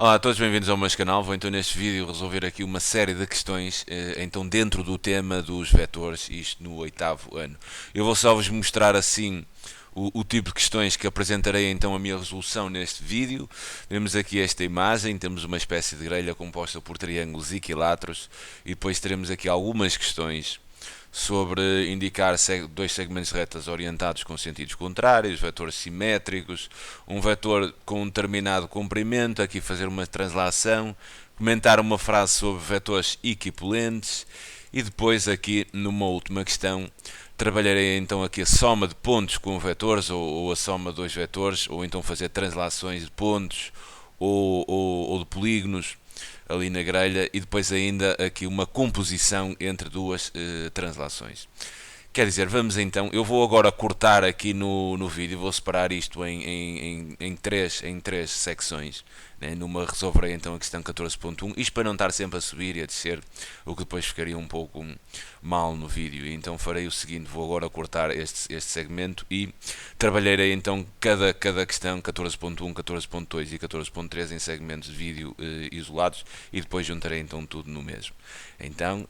Olá a todos, bem-vindos ao meu canal. Vou então neste vídeo resolver aqui uma série de questões então dentro do tema dos vetores, isto no oitavo ano. Eu vou só vos mostrar assim o tipo de questões que apresentarei então a minha resolução neste vídeo. Temos aqui esta imagem, temos uma espécie de grelha composta por triângulos equiláteros e depois teremos aqui algumas questões sobre indicar dois segmentos de retas orientados com sentidos contrários, vetores simétricos, um vetor com um determinado comprimento, aqui fazer uma translação, comentar uma frase sobre vetores equipolentes e depois aqui numa última questão trabalharei então aqui a soma de pontos com vetores ou a soma de dois vetores, ou então fazer translações de pontos ou de polígonos ali na grelha e depois ainda aqui uma composição entre duas translações. Quer dizer, vamos então, eu vou agora cortar aqui no vídeo, vou separar isto em três secções, né? Numa resolverei então a questão 14.1, isto para não estar sempre a subir e a descer, o que depois ficaria um pouco mal no vídeo. Então farei o seguinte, vou agora cortar este segmento e trabalharei então cada questão 14.1, 14.2 e 14.3 em segmentos de vídeo isolados e depois juntarei então tudo no mesmo. Então,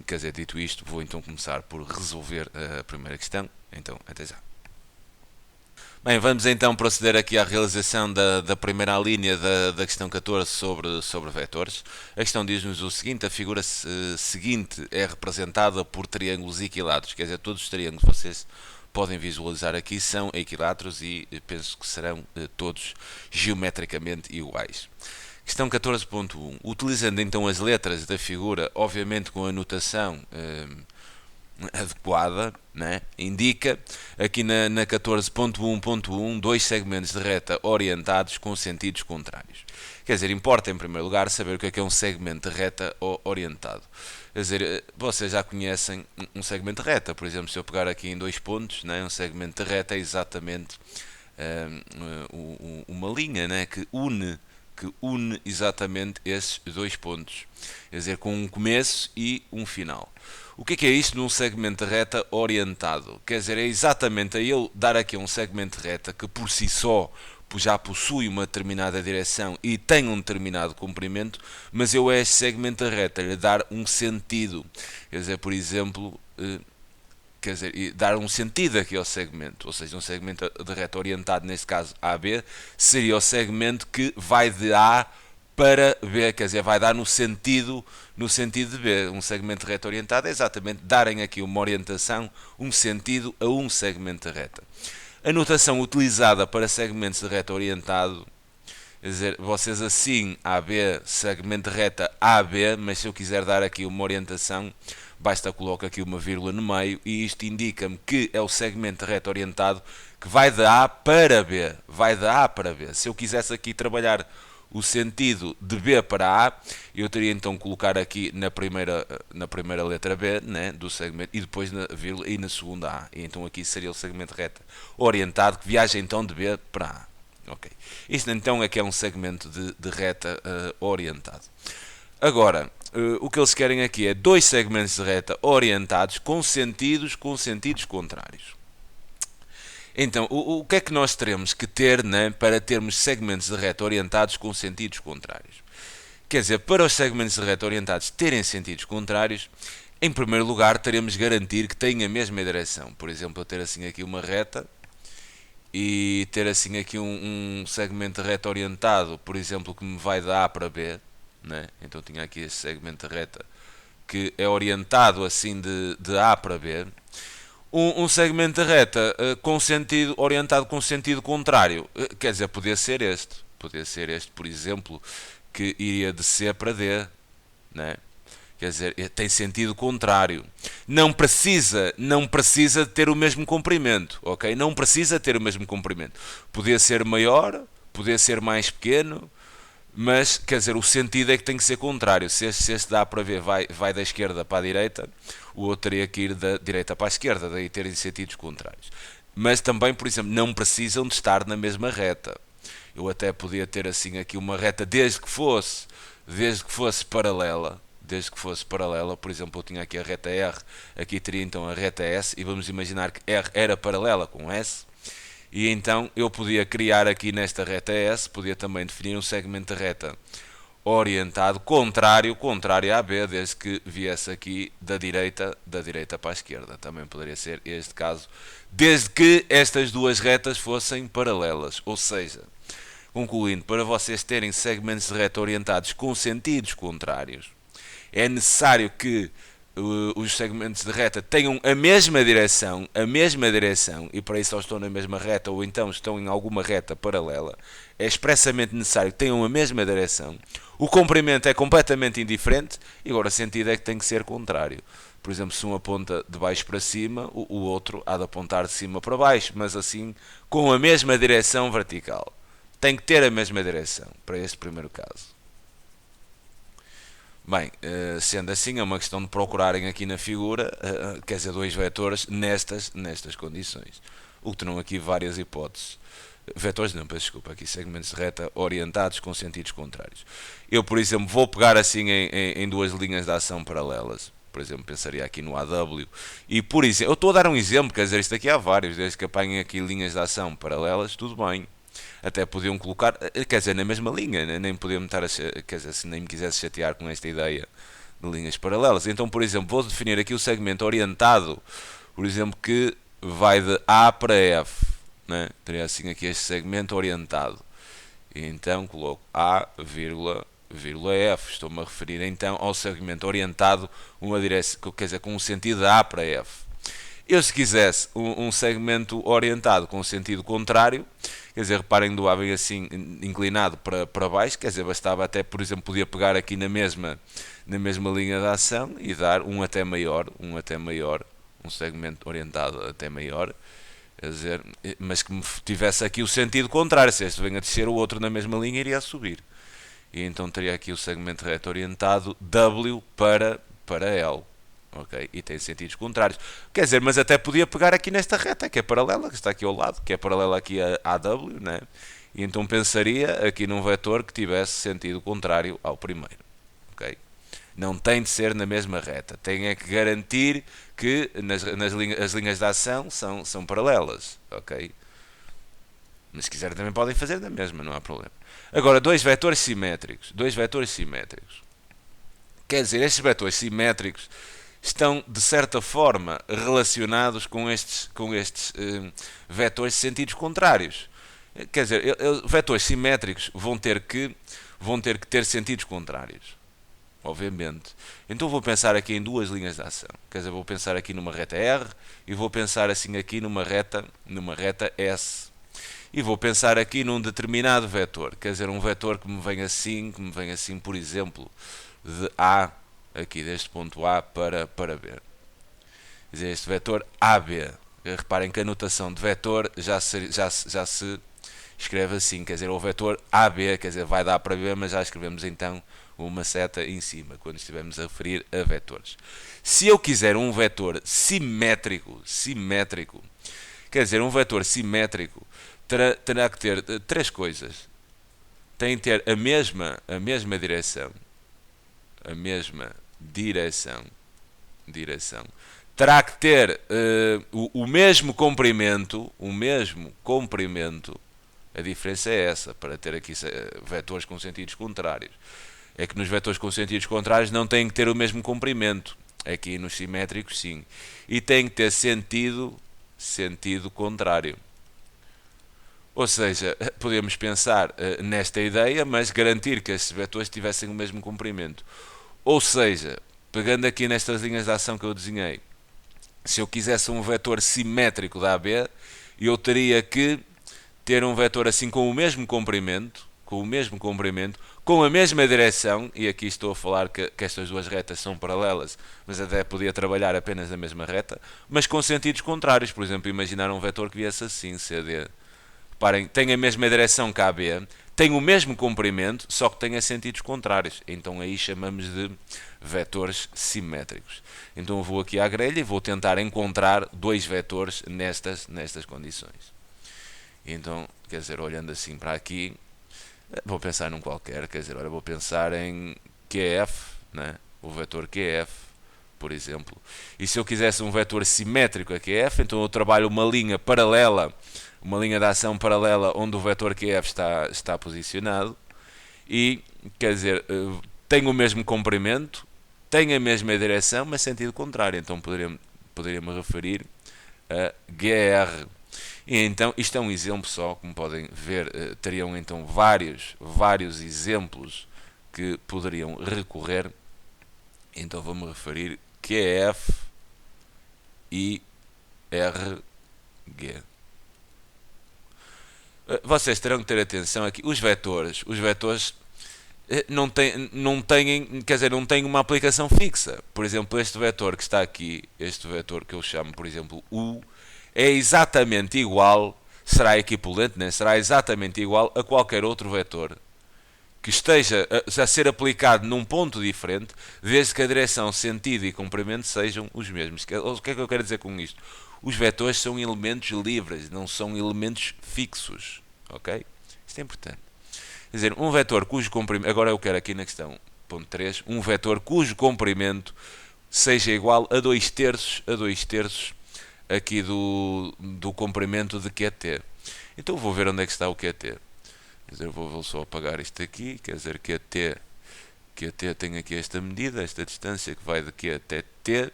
quer dizer, dito isto, vou então começar por resolver a primeira questão. Então, até já. Bem, vamos então proceder aqui à realização da primeira linha da questão 14 sobre vetores. A questão diz-nos o seguinte: a figura seguinte é representada por triângulos equiláteros, quer dizer, todos os triângulos que vocês podem visualizar aqui são equiláteros e penso que serão todos geometricamente iguais. Questão 14.1. Utilizando então as letras da figura, obviamente com a notação adequada, né? Indica aqui na 14.1.1 dois segmentos de reta orientados com sentidos contrários. Quer dizer, importa em primeiro lugar saber o que é um segmento de reta orientado. Quer dizer, vocês já conhecem um segmento de reta, por exemplo, se eu pegar aqui em dois pontos, né? Um segmento de reta é exatamente uma linha, né? que une exatamente esses dois pontos, quer dizer, com um começo e um final. O que é isto num segmento de reta orientado? Quer dizer, é exatamente a eu dar aqui um segmento de reta que por si só já possui uma determinada direção e tem um determinado comprimento, mas eu a este segmento de reta lhe dar um sentido. Quer dizer, por exemplo, quer dizer, dar um sentido aqui ao segmento, ou seja, um segmento de reta orientado, neste caso AB, seria o segmento que vai de A para B, quer dizer, vai dar no sentido de B. Um segmento de reta orientado é exatamente darem aqui uma orientação, um sentido a um segmento de reta. A notação utilizada para segmentos de reta orientado, quer dizer, vocês assim, AB, segmento de reta AB, mas se eu quiser dar aqui uma orientação, basta colocar aqui uma vírgula no meio e isto indica-me que é o segmento de reta orientado que vai de A para B. Vai de A para B. Se eu quisesse aqui trabalhar o sentido de B para A, eu teria então que colocar aqui na primeira letra B, né, do segmento, e depois na vírgula e na segunda A. E então aqui seria o segmento de reta orientado que viaja então de B para A. Ok. Isto então é que é um segmento de reta orientado. Agora, o que eles querem aqui é dois segmentos de reta orientados com sentidos contrários. Então, o que é que nós teremos que ter, né, para termos segmentos de reta orientados com sentidos contrários? Quer dizer, para os segmentos de reta orientados terem sentidos contrários, em primeiro lugar teremos de garantir que têm a mesma direção. Por exemplo, eu ter assim aqui uma reta e ter assim aqui um segmento de reta orientado, por exemplo, que me vai de A para B, né? Então tinha aqui esse segmento de reta que é orientado assim de A para B. Um segmento de reta orientado com sentido contrário, quer dizer, podia ser este, por exemplo, que iria de C para D, né? Quer dizer, tem sentido contrário. Não precisa ter o mesmo comprimento, ok? Não precisa ter o mesmo comprimento. Podia ser maior, podia ser mais pequeno, mas, quer dizer, o sentido é que tem que ser contrário. Se este dá para ver vai da esquerda para a direita, o outro teria que ir da direita para a esquerda, daí terem sentidos contrários. Mas também, por exemplo, não precisam de estar na mesma reta. Eu até podia ter assim aqui uma reta desde que fosse paralela. Por exemplo, eu tinha aqui a reta R, aqui teria então a reta S, e vamos imaginar que R era paralela com S, E então eu podia criar aqui nesta reta S, podia também definir um segmento de reta orientado contrário a B, desde que viesse aqui da direita para a esquerda. Também poderia ser este caso, desde que estas duas retas fossem paralelas. Ou seja, concluindo, para vocês terem segmentos de reta orientados com sentidos contrários, é necessário que os segmentos de reta tenham a mesma direção, e para isso ou estão na mesma reta ou então estão em alguma reta paralela. É expressamente necessário que tenham a mesma direção. O comprimento é completamente indiferente e agora o sentido é que tem que ser contrário. Por exemplo, se um aponta de baixo para cima, o outro há de apontar de cima para baixo, mas assim com a mesma direção vertical. Tem que ter a mesma direção para este primeiro caso. Bem, sendo assim, é uma questão de procurarem aqui na figura, quer dizer, dois vetores nestas condições. O que terão aqui várias hipóteses. Vetores não, peço desculpa, aqui segmentos de reta orientados com sentidos contrários. Eu, por exemplo, vou pegar assim em duas linhas de ação paralelas. Por exemplo, pensaria aqui no AW. E, por exemplo, eu estou a dar um exemplo, quer dizer, isto aqui há vários, desde que apanhem aqui linhas de ação paralelas, tudo bem. Até podiam colocar, quer dizer, na mesma linha, nem podiam estar quer dizer, se nem me quisesse chatear com esta ideia de linhas paralelas. Então, por exemplo, vou definir aqui o segmento orientado, por exemplo, que vai de A para F, né? Teria assim aqui este segmento orientado. E então coloco A, F. Estou-me a referir então ao segmento orientado, uma direção, quer dizer, com um sentido de A para F. Eu, se quisesse um segmento orientado com o sentido contrário, quer dizer, reparem do A bem assim inclinado para baixo, quer dizer, bastava até, por exemplo, podia pegar aqui na mesma linha de ação e dar um até maior, um segmento orientado até maior, quer dizer, mas que tivesse aqui o sentido contrário, se este vem a descer, o outro na mesma linha iria a subir. E então teria aqui o segmento reto orientado W para L. Okay? E tem sentidos contrários. Quer dizer, mas até podia pegar aqui nesta reta, que é paralela, que está aqui ao lado, que é paralela aqui a AW, né? E então pensaria aqui num vetor que tivesse sentido contrário ao primeiro. Okay? Não tem de ser na mesma reta. Tem é que garantir que as linhas de ação são paralelas. Okay? Mas se quiserem também podem fazer da mesma, não há problema. Agora, dois vetores simétricos. Quer dizer, estes vetores simétricos estão, de certa forma, relacionados com estes vetores de sentidos contrários. Quer dizer, vetores simétricos vão ter que ter sentidos contrários, obviamente. Então vou pensar aqui em duas linhas de ação. Quer dizer, vou pensar aqui numa reta R e vou pensar assim aqui numa reta S. E vou pensar aqui num determinado vetor. Quer dizer, um vetor que me vem assim, por exemplo, de A, aqui deste ponto A para B. Quer dizer, este vetor AB. Reparem que a notação de vetor já se escreve assim, quer dizer, o vetor AB, quer dizer, vai dar para B, mas já escrevemos então uma seta em cima, quando estivermos a referir a vetores. Se eu quiser um vetor simétrico, quer dizer, um vetor simétrico terá que ter três coisas. Tem que ter a mesma direção, terá que ter o mesmo comprimento, a diferença é essa, para ter aqui vetores com sentidos contrários. É que nos vetores com sentidos contrários não têm que ter o mesmo comprimento, aqui nos simétricos sim, e tem que ter sentido contrário. Ou seja, podemos pensar nesta ideia, mas garantir que esses vetores tivessem o mesmo comprimento. Ou seja, pegando aqui nestas linhas de ação que eu desenhei, se eu quisesse um vetor simétrico da AB, eu teria que ter um vetor assim com o mesmo comprimento, com a mesma direção, e aqui estou a falar que estas duas retas são paralelas, mas até podia trabalhar apenas na mesma reta, mas com sentidos contrários. Por exemplo, imaginar um vetor que viesse assim, CD. Reparem, tem a mesma direção que a AB, tem o mesmo comprimento, só que tem sentidos contrários. Então aí chamamos de vetores simétricos. Então eu vou aqui à grelha e vou tentar encontrar dois vetores nestas condições. Então, quer dizer, olhando assim para aqui, vou pensar num qualquer, quer dizer, olha, vou pensar em QF, né? O vetor QF, por exemplo. E se eu quisesse um vetor simétrico a QF, então eu trabalho uma linha paralela uma linha de ação paralela onde o vetor QF está posicionado e, quer dizer, tem o mesmo comprimento, tem a mesma direção, mas sentido contrário. Então poderia-me referir a GR. E então, isto é um exemplo só, como podem ver, teriam então vários exemplos que poderiam recorrer. Então vou-me referir QF e RG. Vocês terão que ter atenção aqui, os vetores não têm uma aplicação fixa. Por exemplo, este vetor que está aqui, este vetor que eu chamo, por exemplo, U, é exatamente igual, será equivalente, né? Será exatamente igual a qualquer outro vetor que esteja a ser aplicado num ponto diferente, desde que a direção, sentido e comprimento sejam os mesmos. O que é que eu quero dizer com isto? Os vetores são elementos livres, não são elementos fixos. Ok? Isto é importante. Quer dizer, um vetor cujo comprimento... Agora eu quero aqui na questão ponto 3, um vetor cujo comprimento seja igual a 2/3 aqui do comprimento de QT. Então vou ver onde é que está o QT. Quer dizer, vou só apagar isto aqui. Quer dizer, QT tem aqui esta medida, esta distância que vai de Q até T.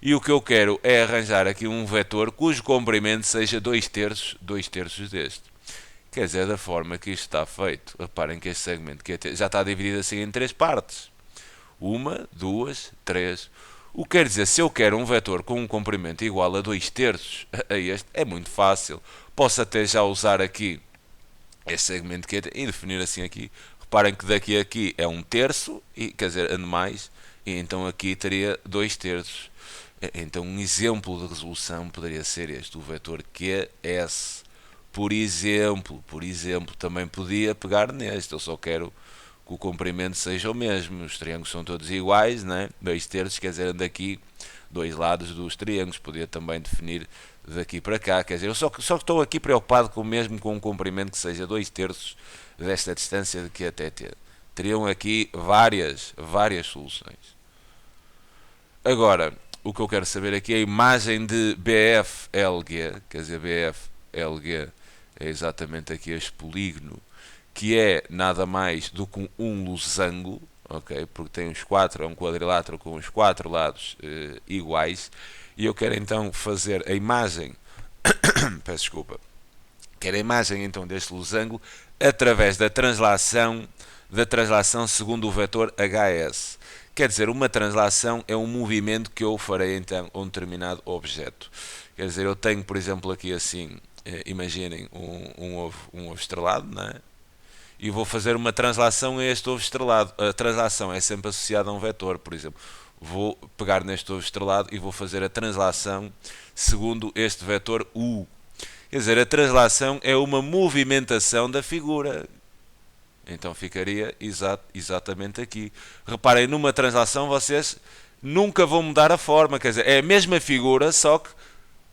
E o que eu quero é arranjar aqui um vetor cujo comprimento seja 2/3 deste. Quer dizer, da forma que isto está feito. Reparem que este segmento QT já está dividido assim em 3 partes. 1, 2, 3. O que quer dizer, se eu quero um vetor com um comprimento igual a 2/3 a este, é muito fácil. Posso até já usar aqui este segmento QT e definir assim aqui. Reparem que daqui a aqui é 1/3, e, quer dizer, ando mais, e então aqui teria 2/3. Então um exemplo de resolução poderia ser este, o vetor QS. Por exemplo, também podia pegar neste. Eu só quero que o comprimento seja o mesmo. Os triângulos são todos iguais, né? 2/3, quer dizer, daqui, dois lados dos triângulos. Podia também definir daqui para cá. Quer dizer, eu só estou aqui preocupado com um comprimento que seja 2/3 desta distância de Q até T. Teriam aqui várias soluções. Agora, o que eu quero saber aqui é a imagem de BF-LG. Quer dizer, BF-LG é exatamente aqui este polígono, que é nada mais do que um losango, ok? Porque tem é um quadrilátero com os 4 lados iguais, e eu quero então fazer a imagem, peço desculpa, quero a imagem então deste losango através da translação segundo o vetor HS. Quer dizer, uma translação é um movimento que eu farei então a um determinado objeto. Quer dizer, eu tenho, por exemplo, aqui assim, imaginem um ovo estrelado, não é? E vou fazer uma translação a este ovo estrelado. A translação é sempre associada a um vetor, por exemplo. Vou pegar neste ovo estrelado e vou fazer a translação segundo este vetor U. Quer dizer, a translação é uma movimentação da figura. Então ficaria exatamente aqui. Reparem, numa translação vocês nunca vão mudar a forma. Quer dizer, é a mesma figura, só que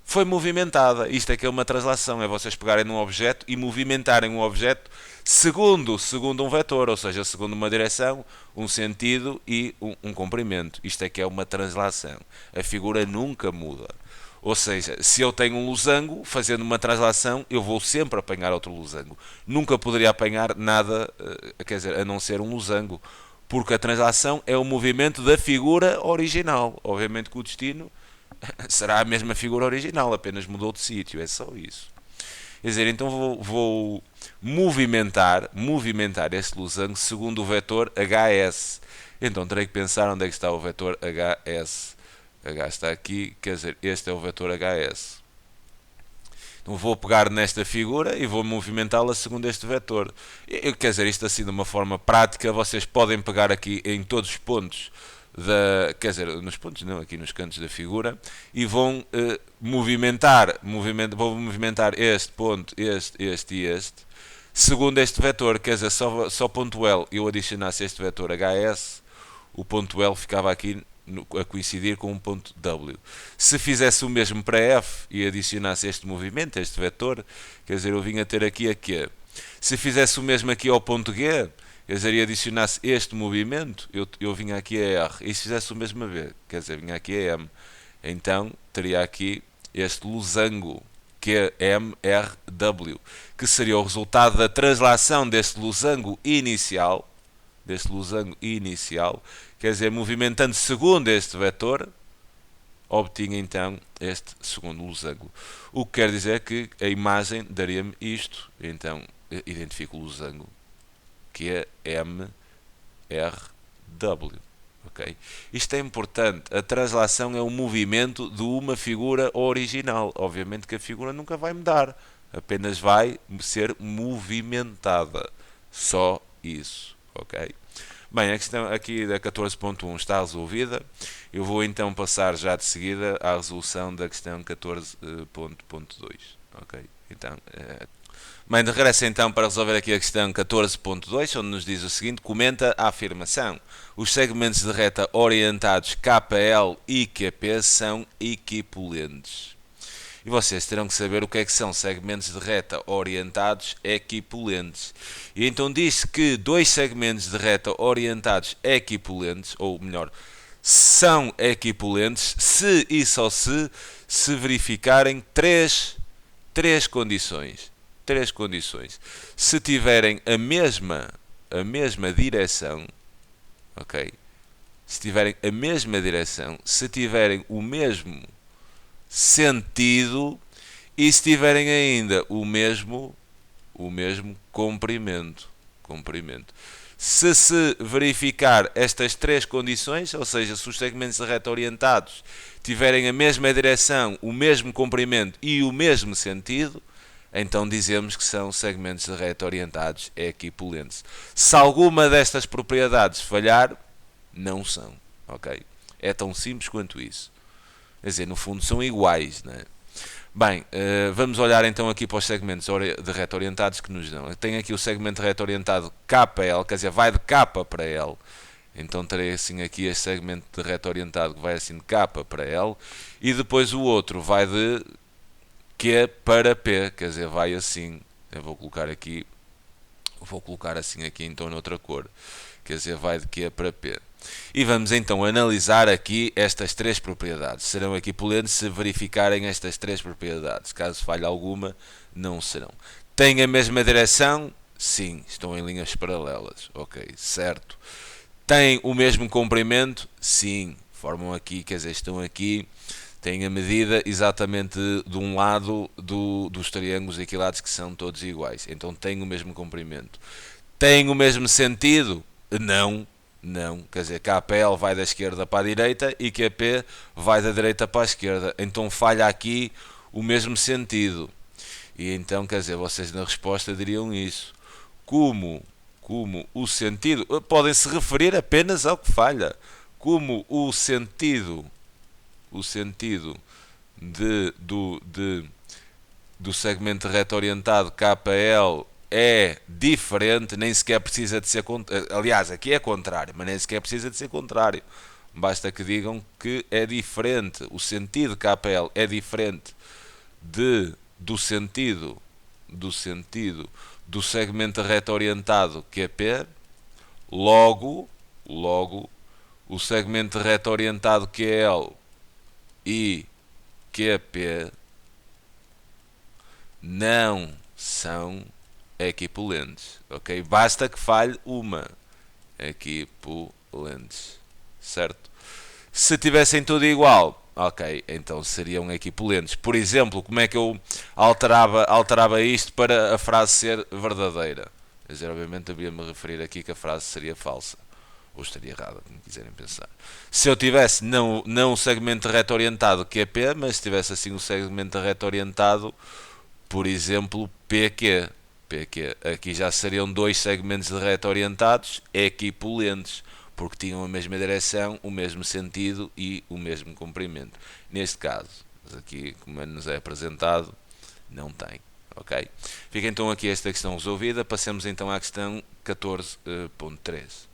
foi movimentada. Isto é que é uma translação, é vocês pegarem num objeto e movimentarem um objeto segundo um vetor, ou seja, segundo uma direção, um sentido e um comprimento. Isto é que é uma translação. A figura nunca muda. Ou seja, se eu tenho um losango, fazendo uma translação, eu vou sempre apanhar outro losango. Nunca poderia apanhar nada, quer dizer, a não ser um losango, porque a translação é o movimento da figura original. Obviamente que o destino será a mesma figura original, apenas mudou de sítio, é só isso. Quer dizer, então vou movimentar este losango segundo o vetor HS. Então terei que pensar onde é que está o vetor HS. H está aqui, quer dizer, este é o vetor HS. Então vou pegar nesta figura e vou movimentá-la segundo este vetor. Quer dizer, isto assim de uma forma prática, vocês podem pegar aqui em todos os pontos quer dizer, nos pontos não, aqui nos cantos da figura, e vão movimentar este ponto, este e este, segundo este vetor. Quer dizer, só ponto L eu adicionasse este vetor HS, o ponto L ficava aqui a coincidir com um ponto W. Se fizesse o mesmo para F e adicionasse este movimento, este vetor, quer dizer, eu vinha ter aqui a Q. Se fizesse o mesmo aqui ao ponto G, quer dizer, e adicionasse este movimento, eu vinha aqui a R. E se fizesse o mesmo a B, quer dizer, vinha aqui a M. Então, teria aqui este losango QMRW, que seria o resultado da translação deste losango inicial, quer dizer, movimentando segundo este vetor, obtinha então este segundo losango. O que quer dizer que a imagem daria-me isto. Então, identifico o losango, que é MRW. Okay? Isto é importante. A translação é o movimento de uma figura original. Obviamente que a figura nunca vai mudar. Apenas vai ser movimentada. Só isso. Ok? Bem, a questão aqui da 14.1 está resolvida. Eu vou então passar já de seguida à resolução da questão 14.2. Ok? Então, bem, de regresso então para resolver aqui a questão 14.2, onde nos diz o seguinte: comenta a afirmação. Os segmentos de reta orientados KL e QP são equipolentes. E vocês terão que saber o que são segmentos de reta orientados equipolentes. E então diz que dois segmentos de reta orientados equipolentes, ou melhor, são equipolentes se e só se verificarem três condições. Três condições. Se tiverem a mesma direção, ok? Se tiverem a mesma direção, se tiverem o mesmo sentido e se tiverem ainda o mesmo comprimento. Se verificar estas três condições, ou seja, se os segmentos de reta orientados tiverem a mesma direção, o mesmo comprimento e o mesmo sentido, então dizemos que são segmentos de reta orientados equipolentes. Se alguma destas propriedades falhar, não são. Ok? É tão simples quanto isso. Quer dizer, no fundo são iguais, não é? Bem, vamos olhar então aqui para os segmentos de reta orientados que nos dão. Tenho aqui o segmento de reta orientado KL, quer dizer, vai de K para L. Então terei assim aqui este segmento de reta orientado que vai assim de K para L. E depois o outro vai de Q para P, quer dizer, vai assim. Eu vou colocar assim aqui então noutra cor. Quer dizer, vai de Q para P. E vamos então analisar aqui estas três propriedades. Serão equipolentes se verificarem estas três propriedades. Caso falhe alguma, não serão. Têm a mesma direção? Sim, estão em linhas paralelas. Ok, certo. Têm o mesmo comprimento? Sim, formam aqui, quer dizer, estão aqui. Têm a medida exatamente de um lado dos triângulos equilaterais que são todos iguais. Então têm o mesmo comprimento. Têm o mesmo sentido? Não. Não, quer dizer, KL vai da esquerda para a direita e QP vai da direita para a esquerda. Então falha aqui o mesmo sentido. E então, quer dizer, vocês na resposta diriam isso. Como o sentido... Podem se referir apenas ao que falha. Como o sentido do segmento de reta orientado KL é diferente, nem sequer precisa de ser... Aliás, aqui é contrário, mas nem sequer precisa de ser contrário. Basta que digam que é diferente. O sentido KL é diferente do sentido do segmento de reta orientado QP. Logo, o segmento de reta orientado QL e QP não são equipolentes, ok? Basta que falhe uma. Equipolentes, certo? Se tivessem tudo igual, ok, então seriam equipolentes. Por exemplo, como é que eu alterava isto para a frase ser verdadeira? Quer dizer, obviamente devia-me referir aqui que a frase seria falsa. Ou estaria errada, como quiserem pensar. Se eu tivesse não um segmento de reta orientado QP, mas se tivesse assim um segmento de reta orientado, por exemplo, PQ. Aqui já seriam dois segmentos de reta orientados equipolentes, porque tinham a mesma direção, o mesmo sentido e o mesmo comprimento. Neste caso, aqui, como nos é apresentado, não tem. Ok? Fica então aqui esta questão resolvida. Passemos então à questão 14.3.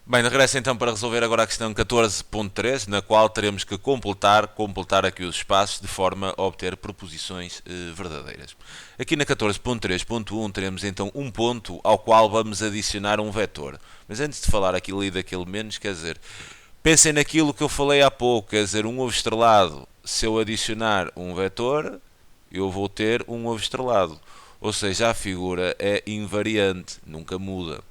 Bem, de regresso então para resolver agora a questão 14.3, na qual teremos que completar aqui os espaços de forma a obter proposições verdadeiras. Aqui na 14.3.1 teremos então um ponto ao qual vamos adicionar um vetor. Mas antes de falar aquilo e daquele menos, quer dizer, Pensem naquilo que eu falei há pouco, quer dizer, um ovo estrelado, se eu adicionar um vetor, eu vou ter um ovo estrelado. Ou seja, a figura é invariante, nunca muda.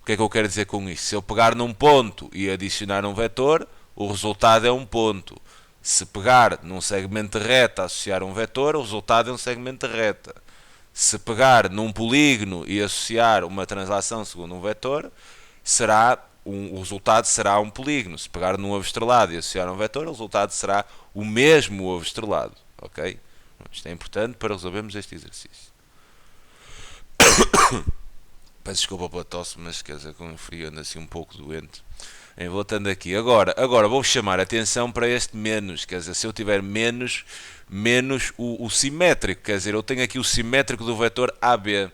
O que é que eu quero dizer com isto? Se eu pegar num ponto e adicionar um vetor, o resultado é um ponto. Se pegar num segmento de reta e associar um vetor, o resultado é um segmento de reta. Se pegar num polígono e associar uma translação segundo um vetor, o resultado será um polígono. Se pegar num ovo estrelado e associar um vetor, o resultado será o mesmo ovo estrelado. Ok? Isto é importante para resolvermos este exercício. Peço desculpa pela tosse, mas quer dizer, com o frio ando assim um pouco doente. Voltando aqui, agora vou chamar a atenção para este menos, quer dizer, se eu tiver menos o simétrico, quer dizer, eu tenho aqui o simétrico do vetor AB,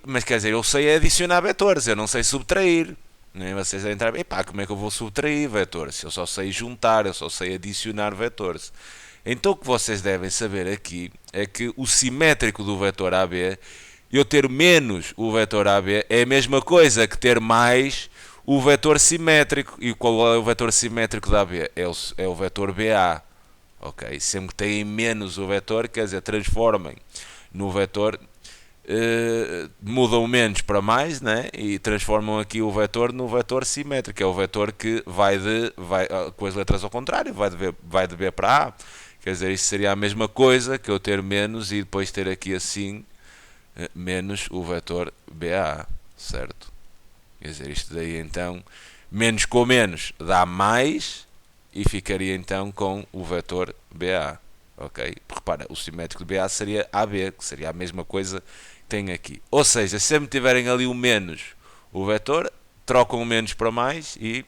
mas quer dizer, eu sei adicionar vetores, eu não sei subtrair. Nem vocês devem entrar, epá, como é que eu vou subtrair vetores? Se eu só sei juntar, eu só sei adicionar vetores. Então o que vocês devem saber aqui é que o simétrico do vetor AB, eu ter menos o vetor AB, é a mesma coisa que ter mais o vetor simétrico. E qual é o vetor simétrico da AB? É o vetor BA. Ok? Sempre que têm menos o vetor, quer dizer, transformem no vetor, mudam menos para mais, né? E transformam aqui o vetor no vetor simétrico. É o vetor que vai com as letras ao contrário, vai de B para A. Quer dizer, isto seria a mesma coisa que eu ter menos e depois ter aqui assim menos o vetor BA, certo? Quer dizer, isto daí então, menos com menos dá mais e ficaria então com o vetor BA, ok? Repara, o simétrico de BA seria AB, que seria a mesma coisa que tem aqui. Ou seja, se sempre tiverem ali o menos o vetor, trocam o menos para mais e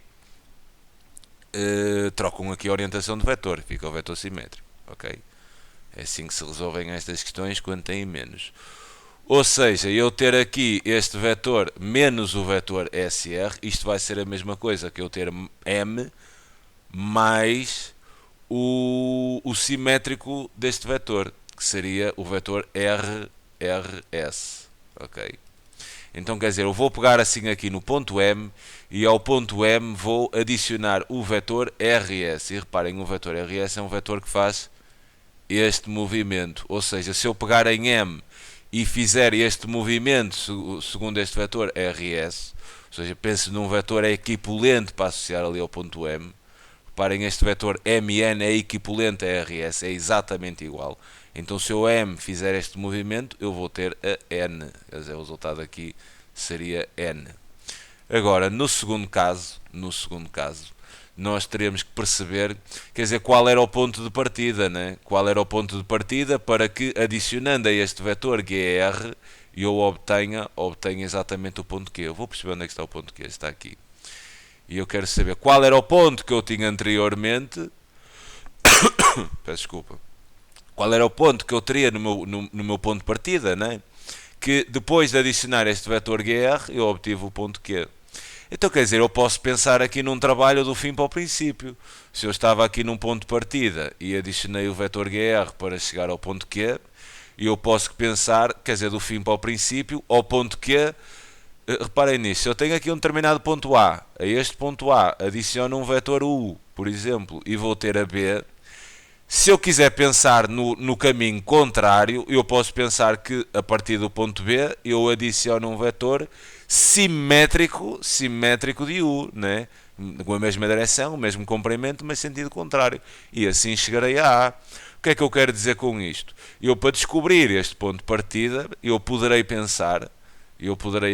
trocam aqui a orientação do vetor, fica o vetor simétrico, ok? É assim que se resolvem estas questões quando têm menos. Ou seja, eu ter aqui este vetor menos o vetor SR, isto vai ser a mesma coisa que eu ter M mais o simétrico deste vetor, que seria o vetor RS. Ok? Então quer dizer, eu vou pegar assim aqui no ponto M e ao ponto M vou adicionar o vetor RS. E reparem, o vetor RS é um vetor que faz este movimento. Ou seja, se eu pegar em M e fizer este movimento segundo este vetor RS, ou seja, pense num vetor equipolente para associar ali ao ponto M. Reparem, este vetor MN é equipolente a RS, é exatamente igual. Então se eu M fizer este movimento, eu vou ter a N. Quer dizer, o resultado aqui seria N. Agora, no segundo caso, nós teremos que perceber, quer dizer, qual era o ponto de partida, né? Qual era o ponto de partida para que, adicionando a este vetor GR, eu obtenha exatamente o ponto Q. Eu vou perceber onde é que está o ponto Q, está aqui. E eu quero saber qual era o ponto que eu tinha anteriormente. Peço desculpa. Qual era o ponto que eu teria no meu ponto de partida, né? Que depois de adicionar este vetor GR, eu obtive o ponto Q. Então quer dizer, eu posso pensar aqui num trabalho do fim para o princípio. Se eu estava aqui num ponto de partida e adicionei o vetor GR para chegar ao ponto Q, eu posso pensar, quer dizer, do fim para o princípio, ao ponto Q. Reparem nisso, eu tenho aqui um determinado ponto A este ponto A adiciono um vetor U, por exemplo, e vou ter a B. Se eu quiser pensar no caminho contrário, eu posso pensar que a partir do ponto B eu adiciono um vetor simétrico de U, né? Com a mesma direção, o mesmo comprimento, mas sentido contrário. E assim chegarei a A. O que é que eu quero dizer com isto? Eu, para descobrir este ponto de partida, eu poderei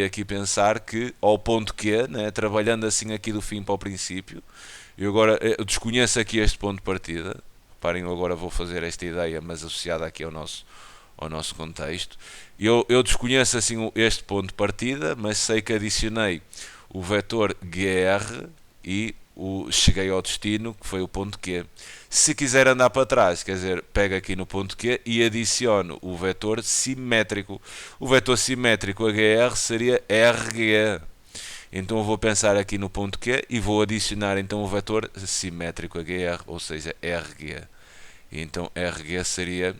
aqui pensar que ao ponto Q, né, trabalhando assim aqui do fim para o princípio, eu desconheço aqui este ponto de partida. Reparem, eu agora vou fazer esta ideia, mas associada aqui ao nosso contexto. Eu desconheço assim este ponto de partida, mas sei que adicionei o vetor GR e cheguei ao destino, que foi o ponto Q. Se quiser andar para trás, quer dizer, pego aqui no ponto Q e adiciono o vetor simétrico. O vetor simétrico HR seria RG. Então eu vou pensar aqui no ponto Q e vou adicionar então o vetor simétrico HR, ou seja, RG. E então RG seria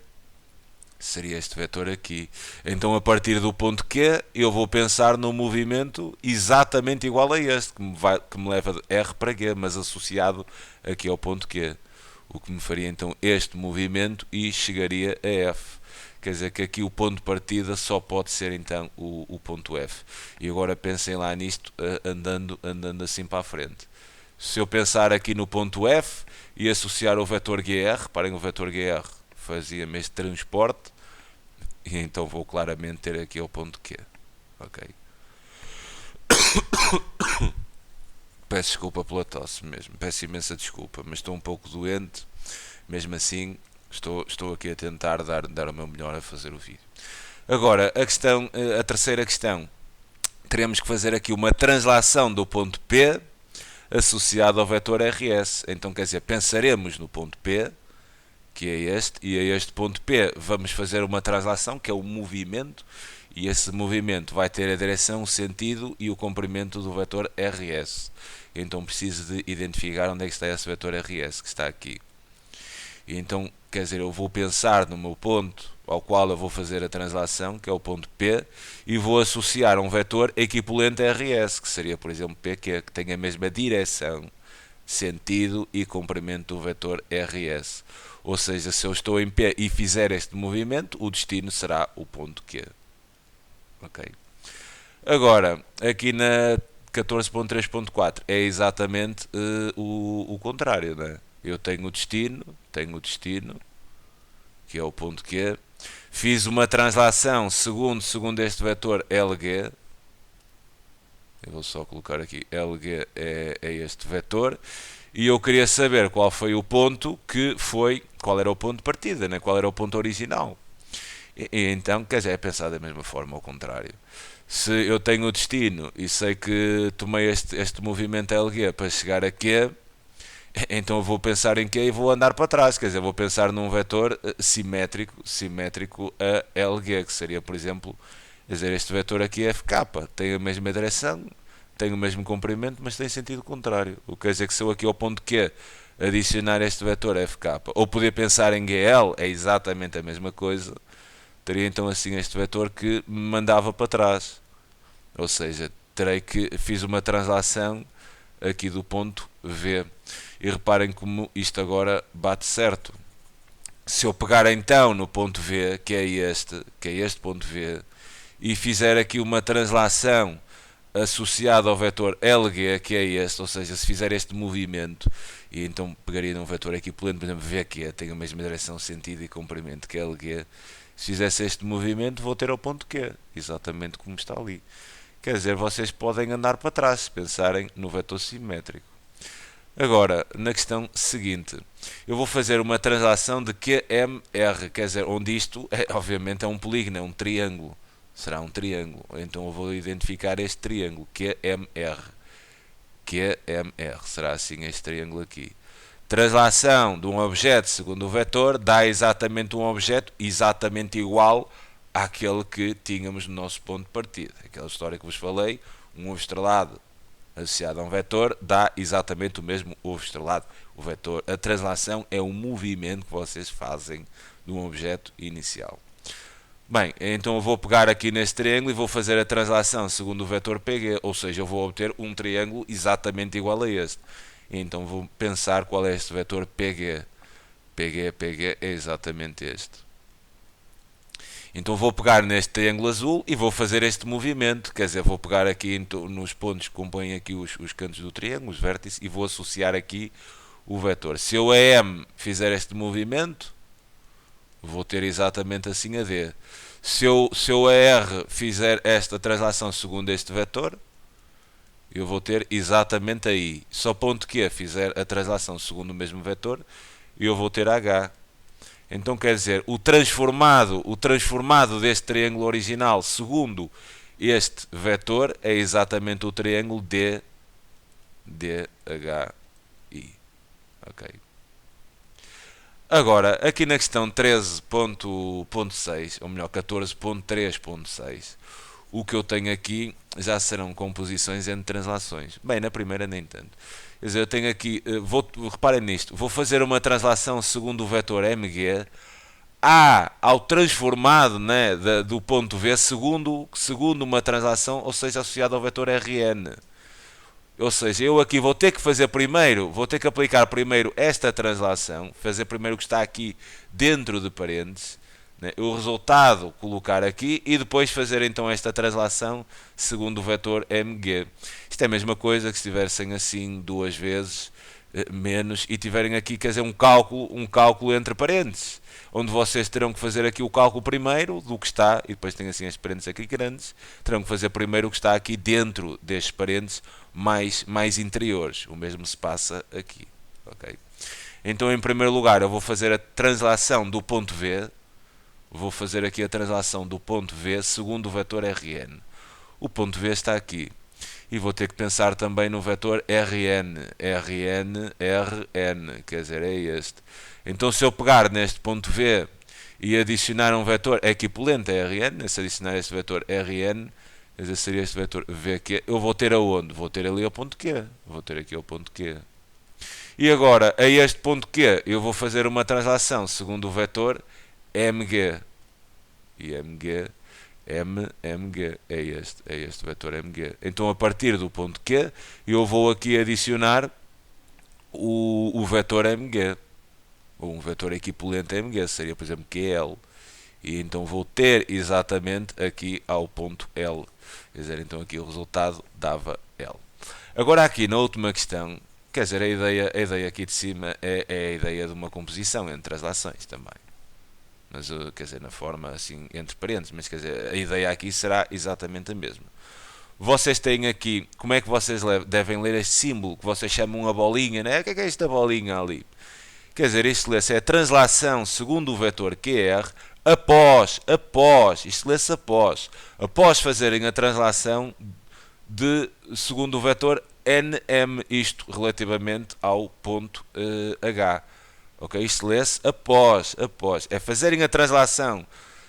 Seria este vetor aqui. Então, a partir do ponto Q, eu vou pensar num movimento exatamente igual a este, que me leva de R para G, mas associado aqui ao ponto Q. O que me faria então este movimento e chegaria a F. Quer dizer que aqui o ponto de partida só pode ser então o ponto F. E agora pensem lá nisto andando assim para a frente. Se eu pensar aqui no ponto F e associar o vetor GR, reparem, o vetor GR fazia-me este transporte, e então vou claramente ter aqui o ponto Q. Ok? Peço desculpa pela tosse mesmo, peço imensa desculpa, mas estou um pouco doente, mesmo assim estou aqui a tentar dar o meu melhor a fazer o vídeo. Agora, a terceira questão, teremos que fazer aqui uma translação do ponto P associado ao vetor RS. Então, quer dizer, pensaremos no ponto P, que é este, e a este ponto P vamos fazer uma translação, que é o movimento, e esse movimento vai ter a direção, o sentido e o comprimento do vetor RS. Então preciso de identificar onde é que está esse vetor RS, que está aqui. E então, quer dizer, eu vou pensar no meu ponto ao qual eu vou fazer a translação, que é o ponto P, e vou associar um vetor equivalente a RS, que seria, por exemplo, PQ, que tem a mesma direção, sentido e comprimento do vetor RS. Ou seja, se eu estou em P e fizer este movimento, o destino será o ponto Q. Ok? Agora, aqui na 14.3.4 é exatamente o contrário, né? Eu tenho o destino, que é o ponto Q. Fiz uma translação segundo este vetor LG. Eu vou só colocar aqui, LG é este vetor. E eu queria saber qual foi o ponto qual era o ponto de partida, né? Qual era o ponto original. E então, quer dizer, é pensar da mesma forma, ao contrário. Se eu tenho o destino e sei que tomei este movimento LG para chegar a Q, então eu vou pensar em Q e vou andar para trás, quer dizer, vou pensar num vetor simétrico a LG, que seria, por exemplo, quer dizer, este vetor aqui é FK, tem a mesma direção, tem o mesmo comprimento, mas tem sentido contrário. O que quer dizer que se eu aqui ao ponto Q adicionar este vetor FK, ou poder pensar em GL, é exatamente a mesma coisa, teria então assim este vetor que me mandava para trás. Ou seja, fiz uma translação aqui do ponto V. E reparem como isto agora bate certo. Se eu pegar então no ponto V, que é este ponto V, e fizer aqui uma translação associada ao vetor LG, que é este, ou seja, se fizer este movimento, e então pegaria num vetor equivalente, por exemplo, VQ, tem a mesma direção, sentido e comprimento que LG, se fizesse este movimento, vou ter ao ponto Q, exatamente como está ali. Quer dizer, vocês podem andar para trás se pensarem no vetor simétrico. Agora, na questão seguinte, eu vou fazer uma translação de QMR, quer dizer, onde isto, obviamente, é um polígono, é um triângulo. Será um triângulo. Então eu vou identificar este triângulo, QMR. QMR, será assim este triângulo aqui. Translação de um objeto segundo o vetor dá exatamente um objeto exatamente igual àquele que tínhamos no nosso ponto de partida. Aquela história que vos falei, um ovo estrelado associado a um vetor dá exatamente o mesmo ovo estrelado. O vetor, a translação é o movimento que vocês fazem de um objeto inicial. Bem, então eu vou pegar aqui neste triângulo e vou fazer a translação segundo o vetor PG, ou seja, eu vou obter um triângulo exatamente igual a este. Então vou pensar qual é este vetor PG. PG é exatamente este. Então vou pegar neste triângulo azul e vou fazer este movimento, quer dizer, vou pegar aqui nos pontos que compõem aqui os cantos do triângulo, os vértices, e vou associar aqui o vetor. Se eu a M fizer este movimento, vou ter exatamente assim a D. Se eu a R fizer esta translação segundo este vetor, eu vou ter exatamente a I. Só ponto Q fizer a translação segundo o mesmo vetor, eu vou ter H. Então quer dizer, o transformado deste triângulo original segundo este vetor é exatamente o triângulo DHI. Ok. Agora, aqui na questão 13.6, ou melhor, 14.3.6, o que eu tenho aqui já serão composições entre translações. Bem, na primeira nem tanto. Quer dizer, eu tenho aqui, reparem nisto, vou fazer uma translação segundo o vetor MG A ao transformado, né, do ponto V segundo uma translação, ou seja, associado ao vetor Rn. Ou seja, eu aqui vou ter que fazer primeiro, vou ter que aplicar primeiro esta translação, fazer primeiro o que está aqui dentro de parênteses, né, o resultado colocar aqui e depois fazer então esta translação segundo o vetor mg. Isto é a mesma coisa que se tivessem assim duas vezes menos e tiverem aqui, quer dizer, um cálculo entre parênteses, onde vocês terão que fazer aqui o cálculo primeiro do que está, e depois tem assim as parênteses aqui grandes, terão que fazer primeiro o que está aqui dentro destes parênteses mais interiores. O mesmo se passa aqui. Okay? Então, em primeiro lugar, eu vou fazer a translação do ponto V, vou fazer aqui a translação do ponto V segundo o vetor Rn. O ponto V está aqui. E vou ter que pensar também no vetor Rn, quer dizer, é este. Então, se eu pegar neste ponto V e adicionar um vetor equivalente a Rn, se adicionar este vetor Rn, quer dizer, seria este vetor VQ, eu vou ter aonde? Vou ter ali ao ponto Q. Vou ter aqui ao ponto Q. E agora, a este ponto Q, eu vou fazer uma translação segundo o vetor mg. E mg é este vetor mg. Então, a partir do ponto Q, eu vou aqui adicionar o vetor mg, ou um vetor equivalente a mg, seria, por exemplo, ql. E então vou ter exatamente aqui ao ponto L. Quer dizer, então aqui o resultado dava L. Agora aqui na última questão, quer dizer, a ideia aqui de cima é a ideia de uma composição entre as lações também. Mas, quer dizer, na forma assim, entre parênteses, mas quer dizer, a ideia aqui será exatamente a mesma. Vocês têm aqui, como é que vocês devem ler este símbolo que vocês chamam a bolinha, né? O que é esta bolinha ali? Quer dizer, isto lê-se é a translação segundo o vetor QR após fazerem a translação segundo o vetor NM, isto relativamente ao ponto H. Ok? Isto lê-se após, é fazerem a translação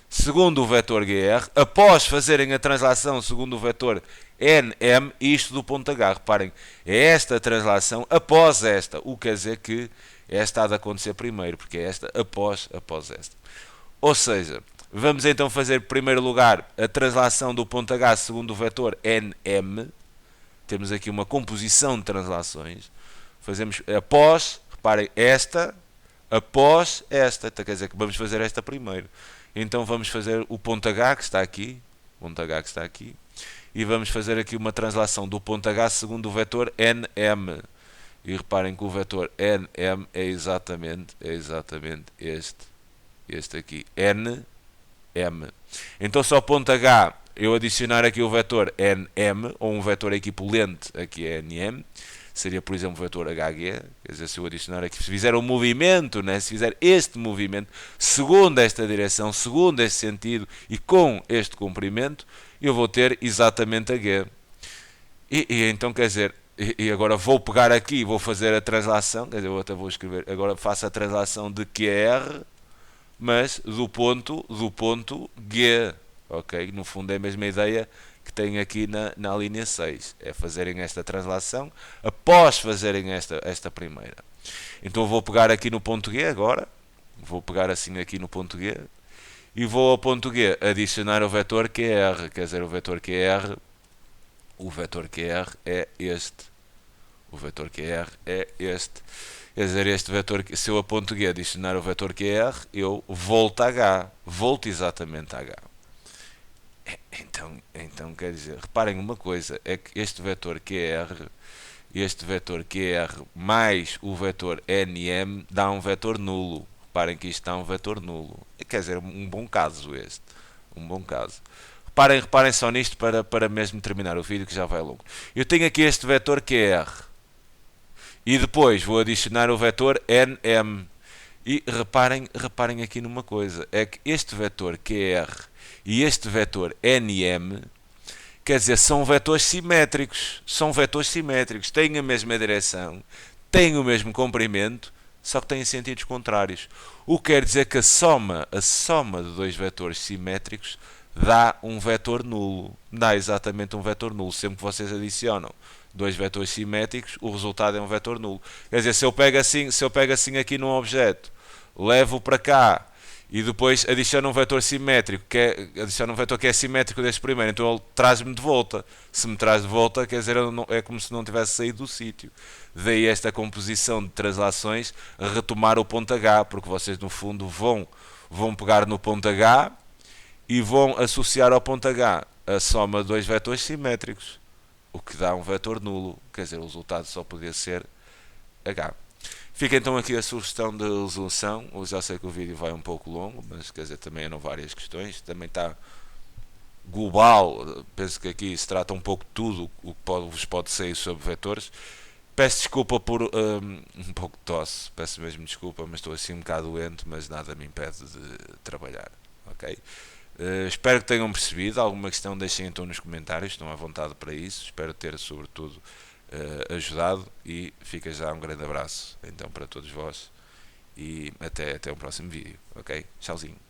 segundo o vetor GR, após fazerem a translação segundo o vetor NM, isto do ponto H. Reparem, é esta translação após esta, o que quer dizer que esta há de acontecer primeiro, porque é esta após esta. Ou seja, vamos então fazer em primeiro lugar a translação do ponto H segundo o vetor NM. Temos aqui uma composição de translações. Fazemos após, reparem, esta, após esta. Então quer dizer que vamos fazer esta primeiro. Então vamos fazer o ponto H que está aqui, e vamos fazer aqui uma translação do ponto H segundo o vetor NM. E reparem que o vetor NM é exatamente este aqui, NM. Então, se ao ponto H eu adicionar aqui o vetor NM, ou um vetor equivalente aqui é NM, seria, por exemplo, o vetor HG. Quer dizer, se eu adicionar aqui, se fizer um movimento, né, se fizer este movimento, segundo esta direção, segundo este sentido e com este comprimento, eu vou ter exatamente H. E então, quer dizer, e agora vou pegar aqui e vou fazer a translação, quer dizer, eu até vou escrever, agora faço a translação de QR, mas do ponto G, ok? No fundo é a mesma ideia que tem aqui na linha 6, é fazerem esta translação após fazerem esta primeira. Então vou pegar aqui no ponto G agora, vou pegar assim aqui no ponto G, e vou ao ponto G adicionar o vetor QR, quer dizer, o vetor QR é este. O vetor QR é este. Quer dizer, este vetor, se eu a ponto G adicionar o vetor QR, eu volto a H. Volto exatamente a H. Então quer dizer, reparem uma coisa, é que este vetor QR mais o vetor NM dá um vetor nulo. Reparem que isto dá um vetor nulo. Quer dizer, um bom caso este. Um bom caso. Reparem só nisto para mesmo terminar o vídeo, que já vai longo. Eu tenho aqui este vetor QR. E depois vou adicionar o vetor NM. E reparem aqui numa coisa. É que este vetor QR e este vetor NM, quer dizer, são vetores simétricos. Têm a mesma direção, têm o mesmo comprimento, só que têm sentidos contrários. O que quer dizer que a soma de dois vetores simétricos dá um vetor nulo. Dá exatamente um vetor nulo. Sempre que vocês adicionam dois vetores simétricos, o resultado é um vetor nulo. Quer dizer, se eu pego assim aqui num objeto, levo para cá E depois adiciona um vetor simétrico, adiciona um vetor que é simétrico deste primeiro, então ele traz-me de volta. Se me traz de volta, quer dizer, é como se não tivesse saído do sítio. Daí esta composição de translações a retomar o ponto H, porque vocês no fundo vão pegar no ponto H e vão associar ao ponto H a soma de dois vetores simétricos, o que dá um vetor nulo, quer dizer, o resultado só podia ser H. Fica então aqui a sugestão de resolução. Eu já sei que o vídeo vai um pouco longo, mas quer dizer, também eram várias questões. Também está global. Penso que aqui se trata um pouco de tudo o que vos pode sair sobre vetores. Peço desculpa por um pouco de tosse. Peço mesmo desculpa, mas estou assim um bocado doente, mas nada me impede de trabalhar. Ok? Espero que tenham percebido. Alguma questão deixem então nos comentários. Estão à vontade para isso. Espero ter sobretudo ajudado e fica já um grande abraço então para todos vós e até o próximo vídeo, ok? Tchauzinho.